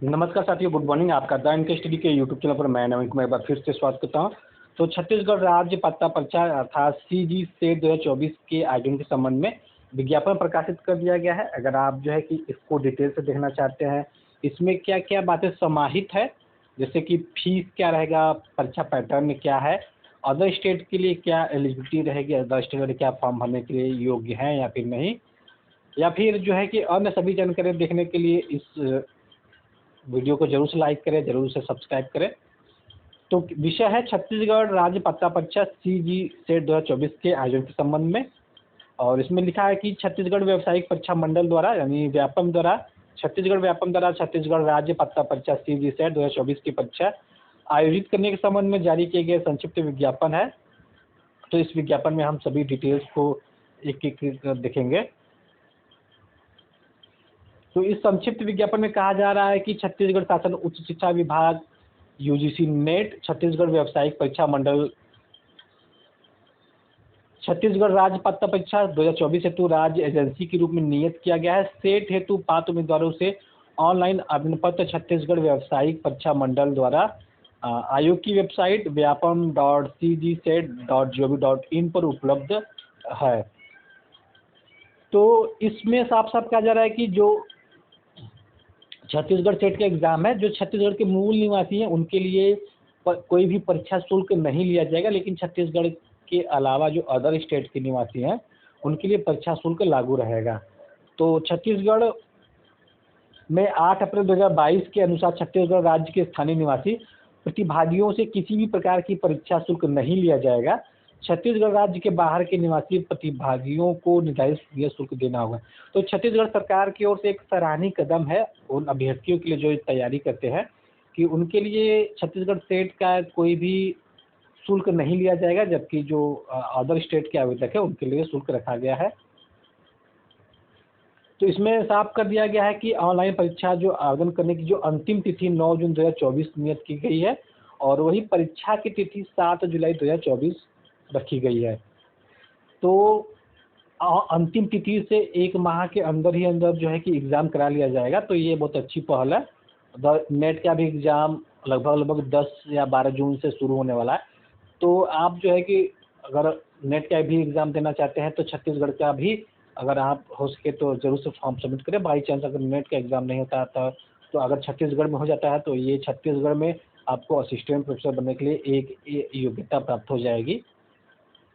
नमस्कार साथियों, good morning. आपका द इनके स्टडी के यूट्यूब चैनल पर मैं नवीन कुमार एक बार फिर से स्वागत करता हूं। तो छत्तीसगढ़ राज्य पत्ता परीक्षा अर्थात सीजी सेट 2024 के आयोजन के संबंध में विज्ञापन प्रकाशित कर दिया गया है। अगर आप जो है कि इसको डिटेल से देखना चाहते हैं, इसमें क्या क्या बातें समाहित है, जैसे कि फीस क्या रहेगा, परीक्षा पैटर्न क्या है, अदर स्टेट के लिए क्या एलिजिबिलिटी रहेगी, अदर स्टेट वाले क्या फॉर्म भरने के लिए योग्य हैं या फिर नहीं, या फिर जो है कि अन्य सभी जानकारी देखने के लिए इस वीडियो को जरूर से लाइक करें, जरूर से सब्सक्राइब करें। तो विषय है छत्तीसगढ़ राज्य पत्ता परीक्षा सीजी सेट 2024 के आयोजन के संबंध में। और इसमें लिखा है कि छत्तीसगढ़ व्यावसायिक परीक्षा मंडल द्वारा यानी व्यापम द्वारा छत्तीसगढ़ राज्य पत्ता परीक्षा सीजी सेट 2024 की परीक्षा आयोजित करने के संबंध में जारी किए गए संक्षिप्त विज्ञापन है। तो इस विज्ञापन में हम सभी डिटेल्स को एक एक देखेंगे। तो इस संक्षिप्त विज्ञापन में कहा जा रहा है कि छत्तीसगढ़ शासन उच्च शिक्षा विभाग यूजीसी नेट छत्तीसगढ़ व्यावसायिक परीक्षा मंडल छत्तीसगढ़ राज्य पत्ता परीक्षा 2024 हेतु राज्य एजेंसी के रूप में नियत किया गया है। सेट हेतु पात्र उम्मीदवारों से ऑनलाइन आवेदन पत्र छत्तीसगढ़ व्यावसायिक परीक्षा मंडल द्वारा आयोग की वेबसाइट vyapam.cgset.gov.in पर उपलब्ध है। तो इसमें साफ साफ कहा जा रहा है कि जो छत्तीसगढ़ सेट का एग्ज़ाम है, जो छत्तीसगढ़ के मूल निवासी हैं उनके लिए कोई भी परीक्षा शुल्क नहीं लिया जाएगा, लेकिन छत्तीसगढ़ के अलावा जो अदर स्टेट के निवासी हैं उनके लिए परीक्षा शुल्क लागू रहेगा। तो छत्तीसगढ़ में 8 अप्रैल 2022 के अनुसार छत्तीसगढ़ राज्य के स्थानीय निवासी प्रतिभागियों से किसी भी प्रकार की परीक्षा शुल्क नहीं लिया जाएगा। छत्तीसगढ़ राज्य के बाहर के निवासी प्रतिभागियों को निर्धारित यह शुल्क देना होगा। तो छत्तीसगढ़ सरकार की ओर से एक सराहनीय कदम है उन अभ्यर्थियों के लिए जो तैयारी करते हैं कि उनके लिए छत्तीसगढ़ सेट का कोई भी शुल्क नहीं लिया जाएगा, जबकि जो अदर स्टेट के आवेदक है उनके लिए शुल्क रखा गया है। तो इसमें साफ कर दिया गया है कि ऑनलाइन परीक्षा जो आवेदन करने की जो अंतिम तिथि 9 जून 2024 नियत की गई है और वही परीक्षा की तिथि 7 जुलाई 2024 रखी गई है। तो अंतिम तिथि से 1 माह के अंदर ही अंदर जो है कि एग्ज़ाम करा लिया जाएगा। तो ये बहुत अच्छी पहल है। नेट का भी एग्ज़ाम लगभग 10 या 12 जून से शुरू होने वाला है। तो आप जो है कि अगर नेट का भी एग्ज़ाम देना चाहते हैं तो छत्तीसगढ़ का भी अगर आप हो सके तो ज़रूर से फॉर्म सबमिट करें। बाई चांस अगर नेट का एग्ज़ाम नहीं होता था तो अगर छत्तीसगढ़ में हो जाता है तो ये छत्तीसगढ़ में आपको असिस्टेंट प्रोफेसर बनने के लिए एक योग्यता प्राप्त हो जाएगी।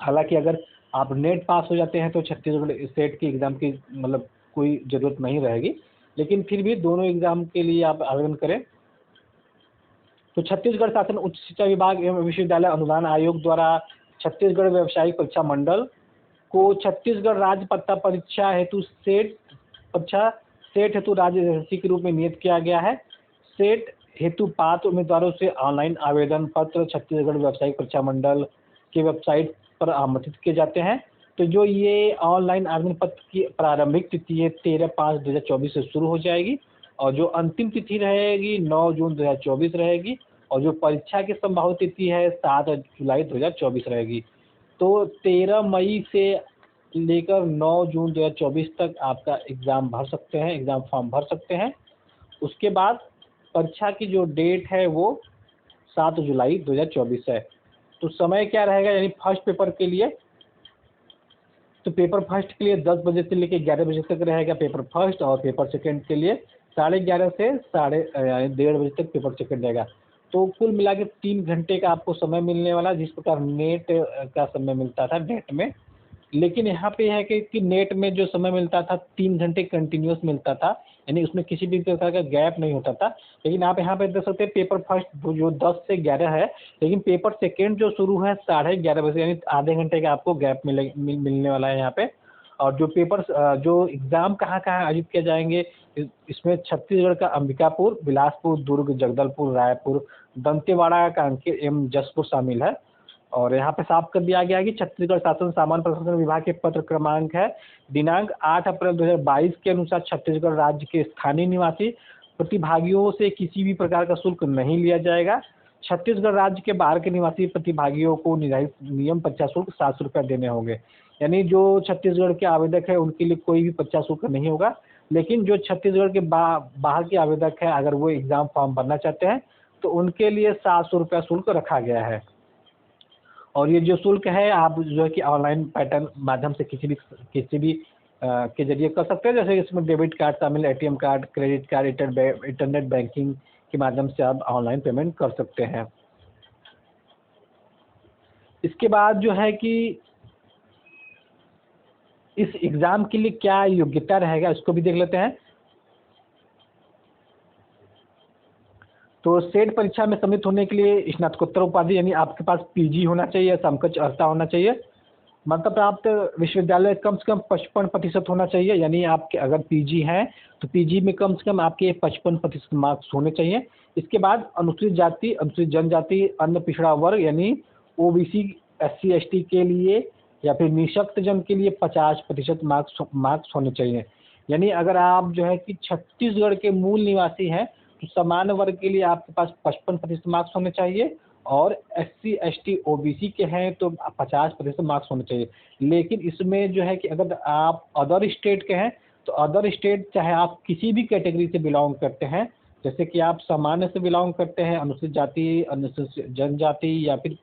हालांकि अगर आप नेट पास हो जाते हैं तो छत्तीसगढ़ स्टेट की एग्ज़ाम की मतलब कोई ज़रूरत नहीं रहेगी, लेकिन फिर भी दोनों एग्ज़ाम के लिए आप आवेदन करें। तो छत्तीसगढ़ शासन उच्च शिक्षा विभाग एवं विश्वविद्यालय अनुदान आयोग द्वारा छत्तीसगढ़ व्यावसायिक परीक्षा मंडल को छत्तीसगढ़ राज्य पत्ता परीक्षा हेतु सेट हेतु राज्य एजेंसी के रूप में नियत किया गया है। सेट हेतु पात्र उम्मीदवारों से ऑनलाइन आवेदन पत्र छत्तीसगढ़ व्यावसायिक परीक्षा मंडल की वेबसाइट पर आमंत्रित किए जाते हैं। तो जो ये ऑनलाइन आवेदन पत्र की प्रारंभिक तिथि है 13/5/2024 से शुरू हो जाएगी और जो अंतिम तिथि रहेगी 9 जून 2024 रहेगी और जो परीक्षा की संभावित तिथि है 7 जुलाई 2024 रहेगी। तो 13 मई से लेकर 9 जून 2024 तक आपका एग्ज़ाम भर सकते हैं, एग्ज़ाम फॉर्म भर सकते हैं। उसके बाद परीक्षा की जो डेट है वो 7 जुलाई 2024 है। तो समय क्या रहेगा, यानी फर्स्ट पेपर के लिए तो पेपर फर्स्ट के लिए 10 बजे से लेकर 11 बजे तक रहेगा पेपर फर्स्ट, और पेपर सेकंड के लिए 11:30 से 1:30 बजे तक पेपर सेकंड रहेगा। तो कुल मिला के 3 घंटे का आपको समय मिलने वाला, जिस प्रकार नेट का समय मिलता था नेट में। लेकिन यहाँ पे है कि नेट में जो समय मिलता था 3 घंटे कंटिन्यूस मिलता था, यानी उसमें किसी भी प्रकार का गैप नहीं होता था। लेकिन आप यहाँ पे देख सकते हैं पेपर फर्स्ट जो 10 से 11 है, लेकिन पेपर सेकेंड जो शुरू है 11:30 बजे, यानी आधे घंटे का आपको गैप मिलने वाला है यहाँ पे। और जो पेपर जो एग्ज़ाम कहाँ कहाँ आयोजित किए जाएंगे, इसमें छत्तीसगढ़ का अंबिकापुर, बिलासपुर, दुर्ग, जगदलपुर, रायपुर, दंतेवाड़ा, कांकेर एवं जसपुर शामिल है। और यहाँ पे साफ कर दिया गया है कि छत्तीसगढ़ शासन सामान्य प्रशासन विभाग के पत्र क्रमांक है दिनांक 8 अप्रैल 2022 के अनुसार छत्तीसगढ़ राज्य के स्थानीय निवासी प्रतिभागियों से किसी भी प्रकार का शुल्क नहीं लिया जाएगा। छत्तीसगढ़ राज्य के बाहर के निवासी प्रतिभागियों को निर्धारित नियम परीक्षा शुल्क 700 रुपये देने होंगे। यानी जो छत्तीसगढ़ के आवेदक है उनके लिए कोई भी परीक्षा शुल्क नहीं होगा। लेकिन जो छत्तीसगढ़ के बाहर के आवेदक हैं, अगर वो एग्ज़ाम फॉर्म भरना चाहते हैं तो उनके लिए 700 रुपया शुल्क रखा गया है। और ये जो शुल्क है आप जो है कि ऑनलाइन पैटर्न माध्यम से किसी भी के ज़रिए कर सकते हैं। जैसे इसमें डेबिट कार्ड शामिल है, ATM card, credit card, internet banking के माध्यम से आप ऑनलाइन पेमेंट कर सकते हैं। इसके बाद जो है कि इस एग्ज़ाम के लिए क्या योग्यता रहेगा इसको भी देख लेते हैं। तो सेट परीक्षा में सम्मिलित होने के लिए स्नातकोत्तर उपाधि यानी आपके पास पीजी होना चाहिए, समकक्ष अर्हता होना चाहिए। मान्यता प्राप्त विश्वविद्यालय कम से कम 55% होना चाहिए, यानी आपके अगर पीजी हैं तो पीजी में कम से कम आपके 55% मार्क्स होने चाहिए। इसके बाद अनुसूचित जाति, अनुसूचित जनजाति, अन्य पिछड़ा वर्ग यानी ओबीसी, एससी, एसटी के लिए या फिर निःशक्त जन के लिए 50% मार्क्स होने चाहिए। यानी अगर आप जो है कि छत्तीसगढ़ के मूल निवासी हैं तो सामान्य वर्ग के लिए आपके पास 55% मार्क्स होने चाहिए, और एससी, एसटी, ओबीसी के हैं तो 50% मार्क्स होने चाहिए। लेकिन इसमें जो है कि अगर आप अदर स्टेट के हैं तो अदर स्टेट चाहे आप किसी भी कैटेगरी से बिलोंग करते हैं, जैसे कि आप सामान्य से बिलोंग करते हैं, अनुसूचित जाति, अनुसूचित जनजाति या फिर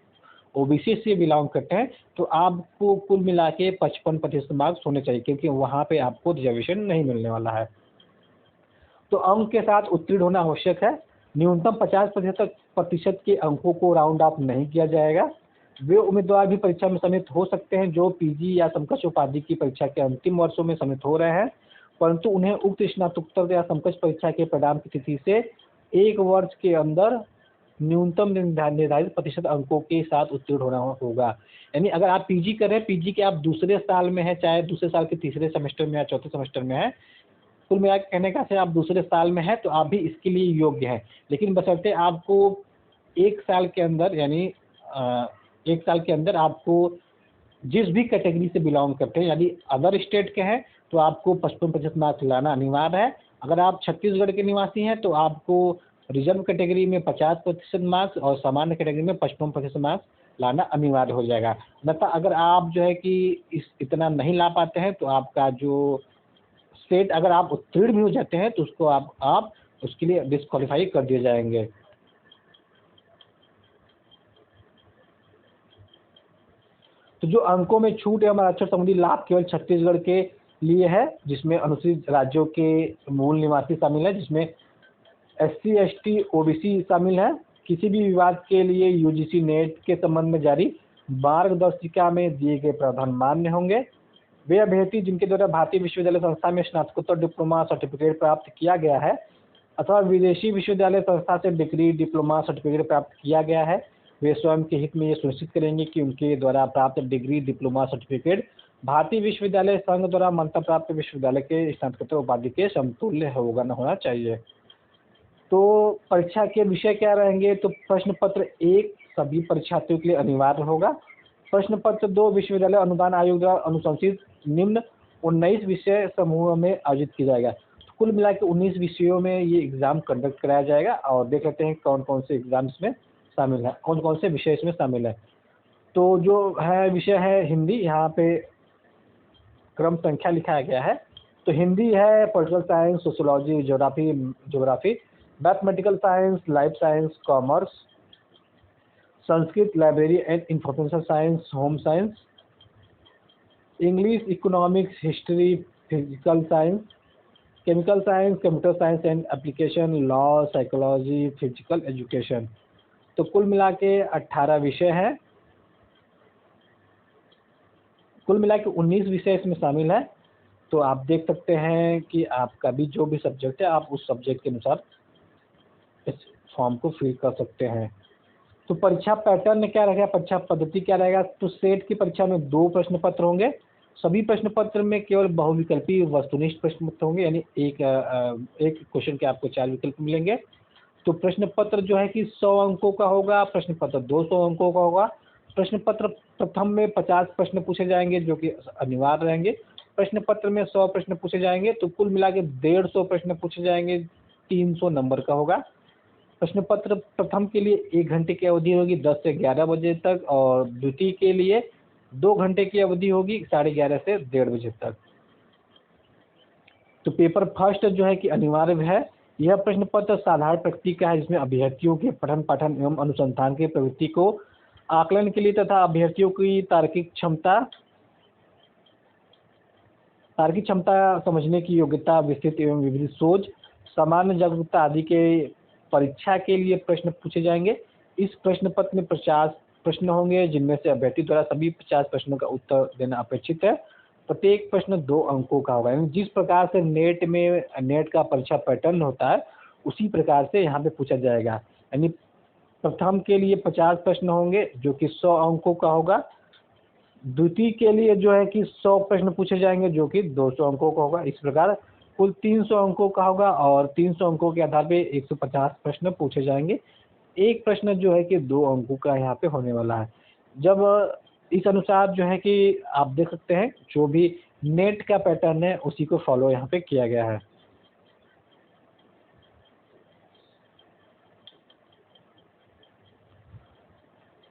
ओबीसी से बिलोंग करते हैं, तो आपको कुल मिला के 55% मार्क्स होने चाहिए, क्योंकि वहाँ पे आपको रिजर्वेशन नहीं मिलने वाला है। तो अंक के साथ उत्तीर्ण होना आवश्यक है। न्यूनतम 50% के अंकों को राउंड ऑफ नहीं किया जाएगा। वे उम्मीदवार भी परीक्षा में सम्मिलित हो सकते हैं जो पीजी या समकक्ष उपाधि की परीक्षा के अंतिम वर्षों में सम्मिलित हो रहे हैं, परंतु उन्हें उक्त स्नातकोत्तर या समकक्ष परीक्षा के परिणाम की तिथि से 1 वर्ष के अंदर न्यूनतम निर्धारित प्रतिशत अंकों के साथ उत्तीर्ण होना होगा। यानी अगर आप पीजी कर रहे हैं, पीजी के आप दूसरे साल में हैं, चाहे दूसरे साल के तीसरे सेमेस्टर में या चौथे सेमेस्टर में है, कुल मिला के कहने का से आप दूसरे साल में हैं तो आप भी इसके लिए योग्य हैं। लेकिन बशर्ते आपको 1 साल के अंदर यानी 1 साल के अंदर आपको जिस भी कैटेगरी से बिलोंग करते हैं, यदि अदर स्टेट के हैं तो आपको 55% मार्क्स लाना अनिवार्य है। अगर आप छत्तीसगढ़ के निवासी हैं तो आपको रिजर्व कैटेगरी में 50% मार्क्स और सामान्य कैटेगरी में 55% मार्क्स लाना अनिवार्य हो जाएगा। अन्यथा अगर आप जो है कि इतना नहीं ला पाते हैं तो आपका जो सेट अगर आप उत्तीर्ण भी हो जाते हैं तो उसको आप उसके लिए डिस्क्वालीफाई कर दिए जाएंगे। तो जो अंकों में छूट एवं आरक्षण संबंधी लाभ केवल छत्तीसगढ़ के लिए है, जिसमें अनुसूचित राज्यों के मूल निवासी शामिल है, जिसमें एससी, एसटी, ओबीसी शामिल है। किसी भी विवाद के लिए यूजीसी नेट के संबंध में जारी मार्गदर्शिका में दिए गए प्रावधान मान्य होंगे। वे अभ्यर्थी जिनके द्वारा भारतीय विश्वविद्यालय संस्था में स्नातकोत्तर डिप्लोमा सर्टिफिकेट प्राप्त किया गया है अथवा विदेशी विश्वविद्यालय संस्था से डिग्री डिप्लोमा सर्टिफिकेट प्राप्त किया गया है, वे स्वयं के हित में ये सुनिश्चित करेंगे कि उनके द्वारा प्राप्त डिग्री डिप्लोमा सर्टिफिकेट भारतीय विश्वविद्यालय संघ द्वारा मान्यता प्राप्त विश्वविद्यालय के स्नातकोत्तर उपाधि के समतुल्य होना चाहिए। तो परीक्षा के विषय क्या रहेंगे? तो प्रश्न पत्र 1 सभी परीक्षार्थियों के लिए अनिवार्य होगा। प्रश्न पत्र 2 विश्वविद्यालय अनुदान आयोग द्वारा अनुशंसित निम्न 19 विषय समूह में आयोजित किया जाएगा। तो कुल मिला के 19 विषयों में ये एग्ज़ाम कंडक्ट कराया जाएगा, और देख लेते हैं कौन कौन से एग्ज़ाम इसमें शामिल है, कौन कौन से विषय इसमें शामिल है। तो जो है विषय है हिंदी, यहाँ पे क्रम संख्या लिखाया गया है। तो हिंदी है, political science, sociology, geography, mathematical science, life science, commerce, Sanskrit, library and information science, home science, English, economics, history, physical science, chemical science, computer science and application, law, psychology, physical education. तो कुल मिला के 18 विषय हैं। कुल मिला के 19 विषय इसमें शामिल है। तो आप देख सकते हैं कि आपका भी जो भी सब्जेक्ट है आप उस सब्जेक्ट के अनुसार इस फॉर्म को फिल कर सकते हैं। तो परीक्षा पैटर्न क्या रहेगा, परीक्षा पद्धति क्या रहेगा? तो सेट की परीक्षा में 2 प्रश्न पत्र होंगे। सभी प्रश्न पत्र में केवल बहुविकल्पी वस्तुनिष्ठ प्रश्न पत्र होंगे, यानी एक क्वेश्चन के आपको 4 विकल्प मिलेंगे। तो प्रश्न पत्र जो है कि 100 अंकों का होगा, प्रश्न पत्र 200 अंकों का होगा। प्रश्न पत्र प्रथम में 50 प्रश्न पूछे जाएंगे जो कि अनिवार्य रहेंगे। प्रश्न पत्र में 100 प्रश्न पूछे जाएंगे, तो कुल मिला के 150 प्रश्न पूछे जाएंगे, 300 नंबर का होगा। प्रश्न पत्र प्रथम के लिए 1 घंटे की अवधि होगी 10 से 11 बजे तक, और द्वितीय के लिए 2 घंटे की अवधि होगी 11:30 से 1:30 बजे तक। तो पेपर फर्स्ट जो है कि अनिवार्य है। यह प्रश्न पत्र साधारण प्रकृति का है, जिसमें अभ्यर्थियों के पठन पाठन एवं अनुसंधान के प्रवृत्ति को आकलन के लिए तथा अभ्यर्थियों की तार्किक क्षमता, समझने की योग्यता, विस्तृत एवं विविध सोच, सामान्य जागरूकता आदि के परीक्षा के लिए प्रश्न पूछे जाएंगे। इस प्रश्न पत्र में 50 प्रश्न होंगे, जिनमें से अभ्यर्थी द्वारा सभी 50 प्रश्नों का उत्तर देना अपेक्षित है। प्रत्येक प्रश्न 2 अंकों का होगा, यानी जिस प्रकार से नेट का परीक्षा पैटर्न होता है, उसी प्रकार से यहाँ पे पूछा जाएगा। यानी प्रथम के लिए 50 प्रश्न होंगे, जो कि 100 अंकों का होगा। द्वितीय के लिए जो है कि 100 प्रश्न पूछे जाएंगे, जो कि 200 अंकों का होगा। इस प्रकार कुल 300 अंकों का होगा, और 300 अंकों के आधार पे 150 प्रश्न पूछे जाएंगे। एक प्रश्न जो है कि 2 अंकों का यहाँ पे होने वाला है। जब इस अनुसार जो है कि आप देख सकते हैं, जो भी नेट का पैटर्न है उसी को फॉलो यहाँ पे किया गया है।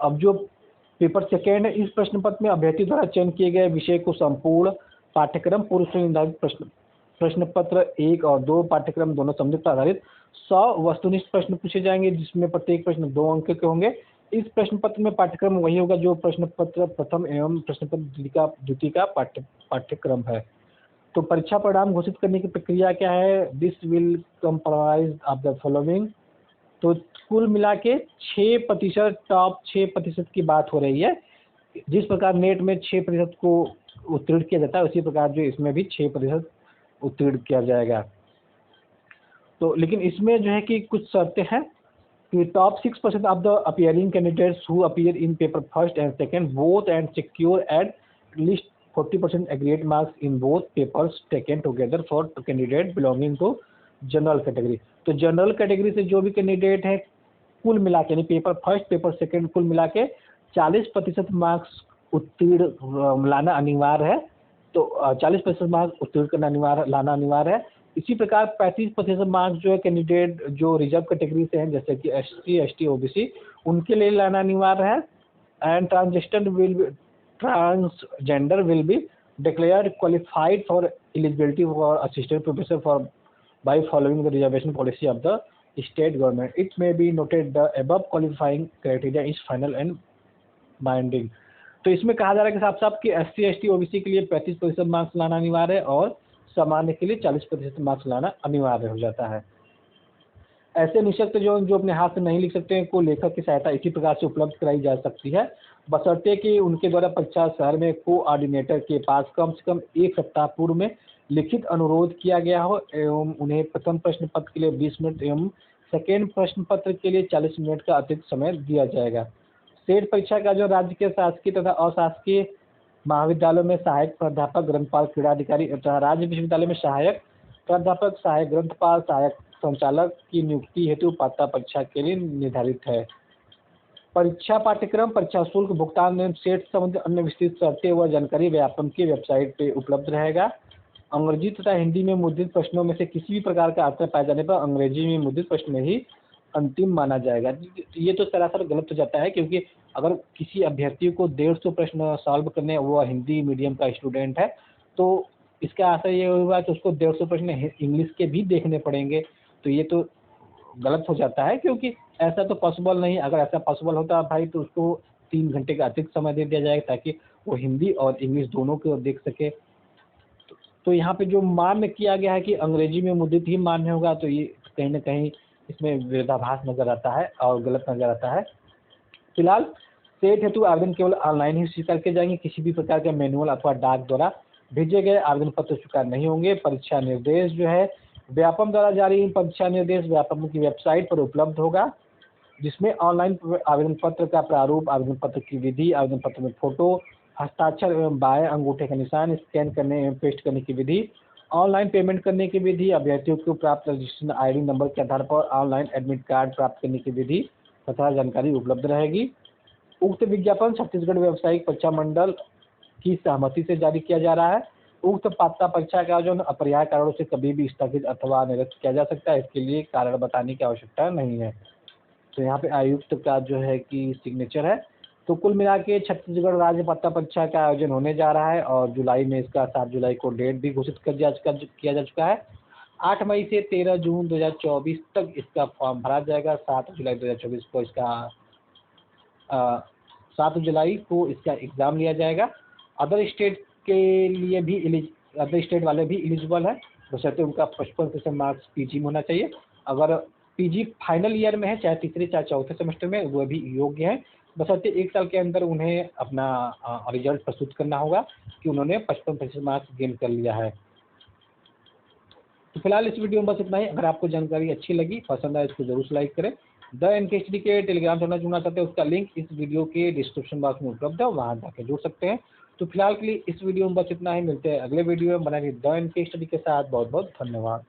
अब जो पेपर सेकेंड है, इस प्रश्न पत्र में अभ्यर्थी द्वारा चयन किए गए विषय को संपूर्ण पाठ्यक्रम पूर्व से निर्धारित प्रश्न पत्र 1 और 2 पाठ्यक्रम दोनों संबंधित आधारित 100 वस्तुनिष्ठ प्रश्न पूछे जाएंगे, जिसमें प्रत्येक प्रश्न 2 अंक के होंगे। इस प्रश्न पत्र में पाठ्यक्रम वही होगा जो प्रश्न पत्र प्रथम एवं प्रश्न पत्र द्वितीय का पाठ्यक्रम है। तो परीक्षा परिणाम घोषित करने की प्रक्रिया क्या है? This will comprise of the following. तो कुल मिला के 6%, टॉप 6% की बात हो रही है। जिस प्रकार नेट में 6% को उत्तीर्ण किया जाता है, उसी प्रकार जो इसमें भी 6% उत्तीर्ण किया जाएगा। तो लेकिन इसमें जो है कि कुछ शर्तें हैं कि top 6% of the appearing candidates who appear in paper first and second both and secure at least 40% aggregate marks in both papers taken together for candidate belonging to general category. तो जनरल कैटेगरी से जो भी candidate है, कुल मिला के, यानी paper first paper second कुल मिला के 40% मार्क्स उत्तीर्ण लाना अनिवार्य है। तो 40% मार्क्स उत्तीर्ण करना लाना अनिवार्य है। इसी प्रकार 35% मार्क्स जो है कैंडिडेट जो रिजर्व कैटेगरी से हैं, जैसे कि SC, ST, OBC, उनके लिए लाना अनिवार्य है। And transgender will be declared qualified for eligibility for assistant professor for by following the reservation policy of the state government. It may be noted the above qualifying criteria is final and binding. तो इसमें कहा जा रहा है कि साफ साफ कि SC, ST, OBC के लिए 35% मार्क्स लाना अनिवार्य है और सामान्य के लिए 40% मार्क्स लाना अनिवार्य हो जाता है। ऐसे निःशक्त जो अपने हाथ से नहीं लिख सकते हैं, को लेखक की सहायता इसी प्रकार से उपलब्ध कराई जा सकती है, बशर्ते कि उनके द्वारा परीक्षा शहर में कोऑर्डिनेटर के पास कम से कम 1 सप्ताह पूर्व में लिखित अनुरोध किया गया हो एवं उन्हें प्रथम प्रश्न पत्र के लिए 20 मिनट एवं सेकेंड प्रश्न पत्र के लिए 40 मिनट का अतिरिक्त समय दिया जाएगा। सेट परीक्षा का जो राज्य के शासकीय तथा अशासकीय महाविद्यालयों में सहायक प्राध्यापक, ग्रंथपाल, क्रीड़ाधिकारी तथा राज्य विश्वविद्यालय में सहायक प्राध्यापक, सहायक ग्रंथपाल, सहायक संचालक की नियुक्ति हेतु पात्रता परीक्षा के लिए निर्धारित है। परीक्षा पाठ्यक्रम, परीक्षा शुल्क भुगतान एवं सेट संबंधी अन्य विस्तृत शर्तें व जानकारी व्यापम की वेबसाइट पे उपलब्ध रहेगा। अंग्रेजी तथा हिंदी में मुद्रित प्रश्नों में से किसी भी प्रकार का अंतर पाए जाने पर अंग्रेजी में मुद्रित प्रश्न ही अंतिम माना जाएगा। ये तो सरासर गलत हो जाता है, क्योंकि अगर किसी अभ्यर्थी को 150 प्रश्न सॉल्व करने, वो हिंदी मीडियम का स्टूडेंट है, तो इसका आशा ये होगा कि उसको 150 प्रश्न इंग्लिश के भी देखने पड़ेंगे। तो ये तो गलत हो जाता है, क्योंकि ऐसा तो पॉसिबल नहीं। अगर ऐसा पॉसिबल होता भाई, तो उसको 3 घंटे का अतिरिक्त समय दे दिया जाएगा, ताकि वो हिंदी और इंग्लिश दोनों को देख सके। तो यहाँ पे जो मान्य किया गया है कि अंग्रेजी में मुद्रित ही मान्य होगा, तो ये कहीं ना कहीं इसमें विरोधाभास नजर आता है और गलत नजर आता है। फिलहाल सेट हेतु आवेदन केवल ऑनलाइन ही स्वीकार किए जाएंगे। किसी भी प्रकार के मैनुअल अथवा डाक द्वारा भेजे गए आवेदन पत्र स्वीकार नहीं होंगे। परीक्षा निर्देश जो है व्यापम द्वारा जारी परीक्षा निर्देश व्यापम की वेबसाइट पर उपलब्ध होगा, जिसमें ऑनलाइन आवेदन पत्र का प्रारूप, आवेदन पत्र की विधि, आवेदन पत्र में फोटो, हस्ताक्षर एवं बाएं अंगूठे का निशान स्कैन करने एवं पेस्ट करने की विधि, ऑनलाइन पेमेंट करने की विधि, अभ्यर्थियों को प्राप्त रजिस्ट्रेशन ID नंबर के आधार पर ऑनलाइन एडमिट कार्ड प्राप्त करने की विधि तथा जानकारी उपलब्ध रहेगी। उक्त विज्ञापन छत्तीसगढ़ व्यावसायिक परीक्षा मंडल की सहमति से जारी किया जा रहा है। उक्त पात्रता परीक्षा का आयोजन अपरिहार्य कारणों से कभी भी स्थगित अथवा निरस्त किया जा सकता है। इसके लिए कारण बताने की आवश्यकता नहीं है। तो यहाँ पे आयुक्त का जो है कि सिग्नेचर है। तो कुल मिला के छत्तीसगढ़ राज्य पत्ता परीक्षा का आयोजन होने जा रहा है और जुलाई में इसका 7 जुलाई को डेट भी घोषित किया जा चुका है। 8 मई से 13 जून 2024 तक इसका फॉर्म भरा जाएगा। 7 जुलाई को इसका एग्ज़ाम लिया जाएगा। अदर स्टेट के लिए भी अदर स्टेट वाले भी एलिजिबल है, बशर्ते उनका 55% मार्क्स पीजी में होना चाहिए। अगर पीजी फाइनल ईयर में है, चाहे तीसरे चाहे चौथे सेमेस्टर में, वो भी योग्य है, बशर्ते 1 साल के अंदर उन्हें अपना रिजल्ट प्रस्तुत करना होगा कि उन्होंने 55% मार्क्स गेन कर लिया है। तो फिलहाल इस वीडियो में बस इतना ही। अगर आपको जानकारी अच्छी लगी, पसंद आए, इसको जरूर लाइक करें। द एनकेएसडी के टेलीग्राम चैनल जुड़ना चाहते हैं, उसका लिंक इस वीडियो के डिस्क्रिप्शन बॉक्स में उपलब्ध है, वहाँ जाकर जुड़ सकते हैं। तो फिलहाल के लिए इस वीडियो में बस इतना ही। मिलते हैं अगले वीडियो में। बना रहिए द एनकेएसडी के साथ। बहुत बहुत धन्यवाद।